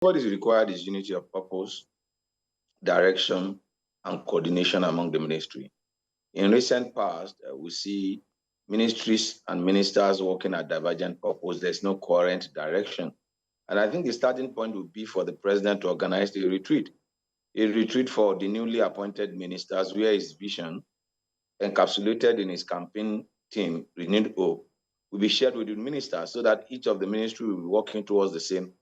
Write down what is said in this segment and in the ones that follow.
What is required is unity of purpose, direction, and coordination among the ministry. In recent past, we see ministries and ministers working at divergent purpose. There's no coherent direction. And I think the starting point would be for the president to organize a retreat for the newly appointed ministers, where his vision, encapsulated in his campaign team, Renewed Hope, will be shared with the ministers so that each of the ministry will be working towards the same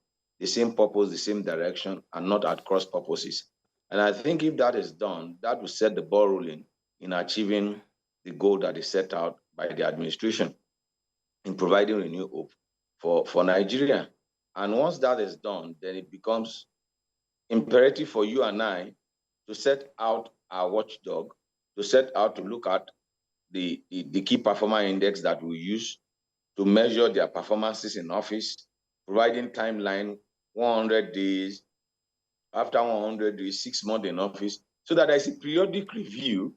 purpose, the same direction, and not at cross purposes. And I think if that is done, that will set the ball rolling in achieving the goal that is set out by the administration in providing renewed hope for Nigeria. And once that is done, then it becomes imperative for you and I to set out our watchdog, to set out to look at the key performer index that we use to measure their performances in office, providing timeline, 100 days, after 100 days, 6 months in office, so that there's a periodic review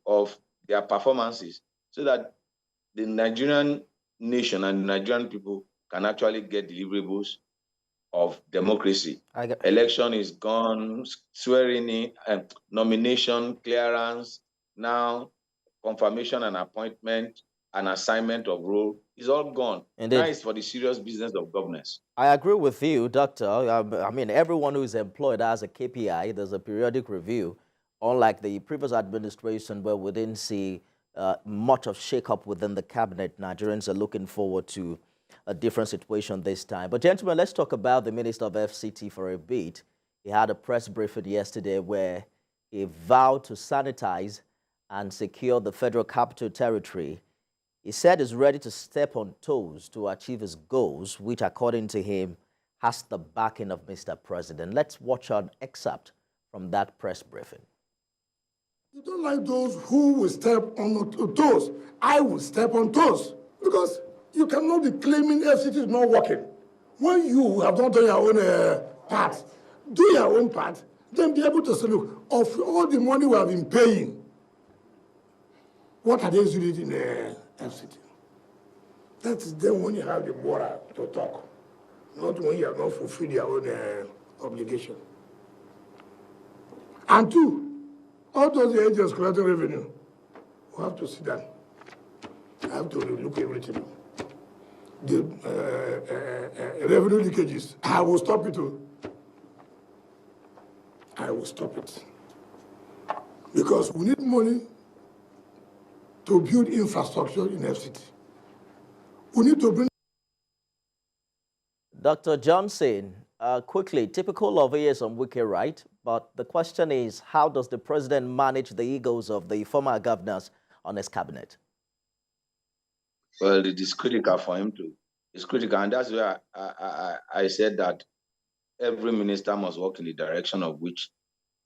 of their performances, so that the Nigerian nation and the Nigerian people can actually get deliverables of democracy. Election is gone, swearing in, nomination, clearance, now confirmation and appointment and assignment of role is all gone. Indeed. Now it's for the serious business of governance. I agree with you, Doctor. I mean, everyone who is employed has a KPI. There's a periodic review, unlike the previous administration where we didn't see much of shake-up within the cabinet. Nigerians are looking forward to a different situation this time. But gentlemen, let's talk about the Minister of FCT for a bit. He had a press briefing yesterday where he vowed to sanitize and secure the Federal Capital Territory. He said he's ready to step on toes to achieve his goals, which, according to him, has the backing of Mr. President. Let's watch an excerpt from that press briefing. You don't like those who will step on toes. I will step on toes because you cannot be claiming FCT is not working. When you have not done your own part, do your own part, then be able to say, look, of all the money we have been paying, what are they using in the FCT? That is then when you have the border to talk, not when you have not fulfilled your own obligation. And two, all those agents collecting revenue, we have to sit down. I have to look everything. The revenue leakages, I will stop it. I will stop it. Because we need money to build infrastructure in FCT. We need to bring... Dr. Johnson, quickly, typical of Nyesom Wike, right? But the question is, how does the president manage the egos of the former governors on his cabinet? Well, it is critical for him to. It's critical, and that's why I said that every minister must work in the direction of which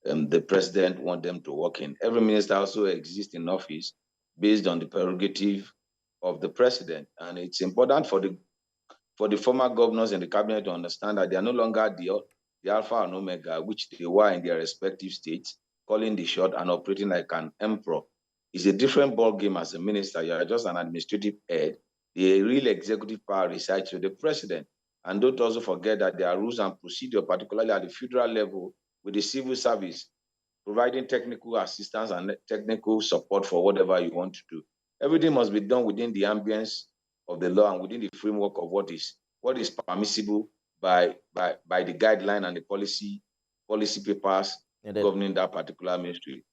the president wants them to work in. Every minister also exists in office based on the prerogative of the president, and it's important for the former governors in the cabinet to understand that they are no longer the alpha and omega, which they were in their respective states, calling the shot and operating like an emperor. It's a different ball game as a minister. You are just an administrative head. The real executive power resides with the president. And don't also forget that there are rules and procedure, particularly at the federal level, with the civil service, providing technical assistance and technical support for whatever you want to do. Everything must be done within the ambience of the law and within the framework of what is permissible by the guideline and the policy papers governing that particular ministry.